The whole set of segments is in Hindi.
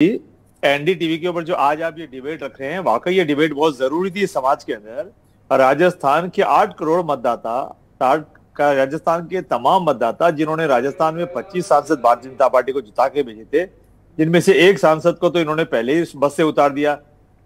एनडीटीवी के ऊपर जो आज आप ये डिबेट रख रहे हैं, वाकई ये डिबेट बहुत जरूरी थी समाज के अंदर। राजस्थान के 8 करोड़ मतदाता, राजस्थान के तमाम मतदाता जिन्होंने राजस्थान में 25 सांसद भारतीय जनता पार्टी को जिता के भेजे थे, जिनमें से एक सांसद को तो इन्होंने पहले ही बस से उतार दिया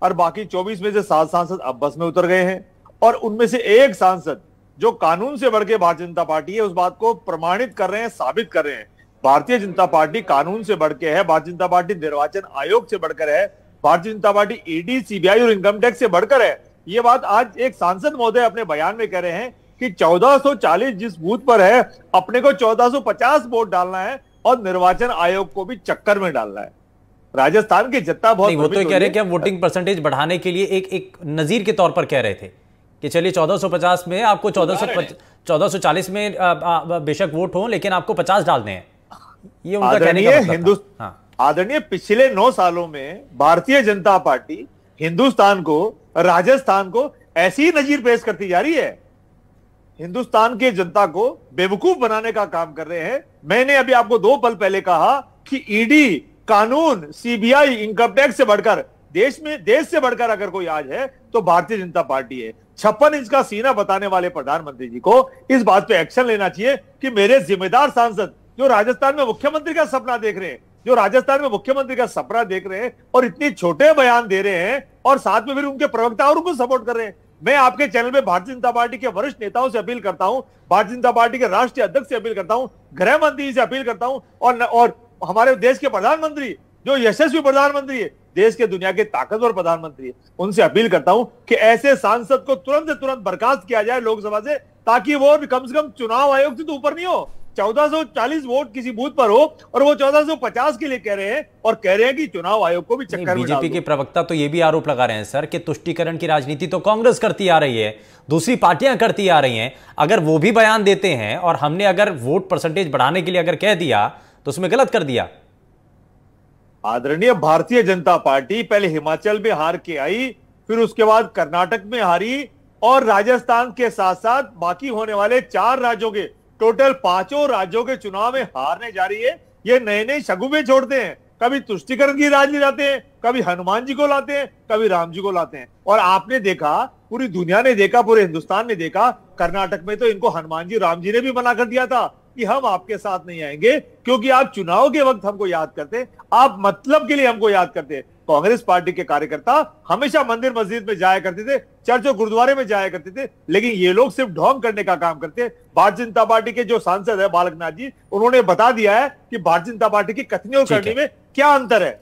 और बाकी 24 में से 7 सांसद अब बस में उतर गए हैं। और उनमें से एक सांसद जो कानून से बढ़ के भारतीय जनता पार्टी है, उस बात को प्रमाणित कर रहे हैं, साबित कर रहे हैं। भारतीय जनता पार्टी कानून से बढ़ के है, भारतीय जनता पार्टी निर्वाचन आयोग से बढ़कर है, Bharatiya Janata party ED, CBI और इनकम टैक्स से बढ़कर है। ये बात आज एक सांसद महोदय अपने बयान में कह रहे हैं कि 1440 जिस बूथ पर है, अपने को 1450 वोट डालना है और निर्वाचन आयोग को भी चक्कर में डालना है। राजस्थान की जनता बहुत वो तो कह रहे हैं कि हम वोटिंग परसेंटेज बढ़ाने के लिए एक नजीर के तौर पर कह रहे थे कि चलिए 1450 में आपको 1440 में बेशक वोट हो, लेकिन आपको 50 डालने हैं। ये उनका कहने का मतलब था। आदरणीय, पिछले 9 सालों में भारतीय जनता पार्टी हिंदुस्तान को, राजस्थान को ऐसी नजीर पेश करती जा रही है, हिंदुस्तान के जनता को बेवकूफ बनाने का काम कर रहे हैं। मैंने अभी आपको 2 पल पहले कहा कि ईडी, कानून, सीबीआई, इनकम टैक्स से बढ़कर देश से बढ़कर अगर कोई आज है तो भारतीय जनता पार्टी है। 56 इंच का सीना बताने वाले प्रधानमंत्री जी को इस बात पे एक्शन लेना चाहिए कि मेरे जिम्मेदार सांसद जो राजस्थान में मुख्यमंत्री का सपना देख रहे हैं, और इतने छोटे बयान दे रहे हैं और साथ में फिर उनके प्रवक्ता और उनको सपोर्ट कर रहे हैं। मैं आपके चैनल में भारतीय जनता पार्टी के वरिष्ठ नेताओं से अपील करता हूं, भारतीय जनता पार्टी के राष्ट्रीय अध्यक्ष से अपील करता हूं, गृह मंत्री से अपील करता हूं और हमारे देश के प्रधानमंत्री जो यशस्वी प्रधानमंत्री है, देश के दुनिया के ताकतवर प्रधानमंत्री है, उनसे अपील करता हूं कि ऐसे सांसद को तुरंत से तुरंत बर्खास्त किया जाए लोकसभा से, ताकि वो कम से कम चुनाव आयोग से तो ऊपर नहीं हो। 1440 वोट किसी बूथ पर हो और वो 1450 के लिए कह रहे हैं और कह रहे हैं कि चुनाव आयोग को भी चक्कर में डाल दो। बीजेपी के प्रवक्ता तो ये भी आरोप लगा रहे हैं सर कि तुष्टीकरण की राजनीति तो कांग्रेस करती आ रही है, दूसरी पार्टियां करती आ रही हैं। अगर वो भी बयान देते हैं और हमने अगर वोट परसेंटेज बढ़ाने के लिए अगर कह दिया तो उसमें गलत कर दिया। आदरणीय, भारतीय जनता पार्टी पहले हिमाचल में हार के आई, फिर उसके बाद कर्नाटक में हारी और राजस्थान के साथ साथ बाकी होने वाले 4 राज्यों के, टोटल 5 राज्यों के चुनाव में हारने जा रही है। ये नए नए शगुफे छोड़ते हैं, कभी तुष्टीकरण की राजनीति लाते हैं, कभी हनुमान जी को लाते हैं, कभी राम जी को लाते हैं। और आपने देखा, पूरी दुनिया ने देखा, पूरे हिंदुस्तान ने देखा, कर्नाटक में तो इनको हनुमान जी, राम जी ने भी मना कर दिया था कि हम आपके साथ नहीं आएंगे, क्योंकि आप चुनाव के वक्त हमको याद करते, आप मतलब के लिए हमको याद करते। कांग्रेस पार्टी के कार्यकर्ता हमेशा मंदिर मस्जिद में जाया करते थे, चर्च और गुरुद्वारे में जाया करते थे, लेकिन ये लोग सिर्फ ढोंग करने का काम करते हैं। भारतीय जनता पार्टी के जो सांसद है बालकनाथ जी, उन्होंने बता दिया है कि भारतीय जनता पार्टी की कथनी और करनी में क्या अंतर है।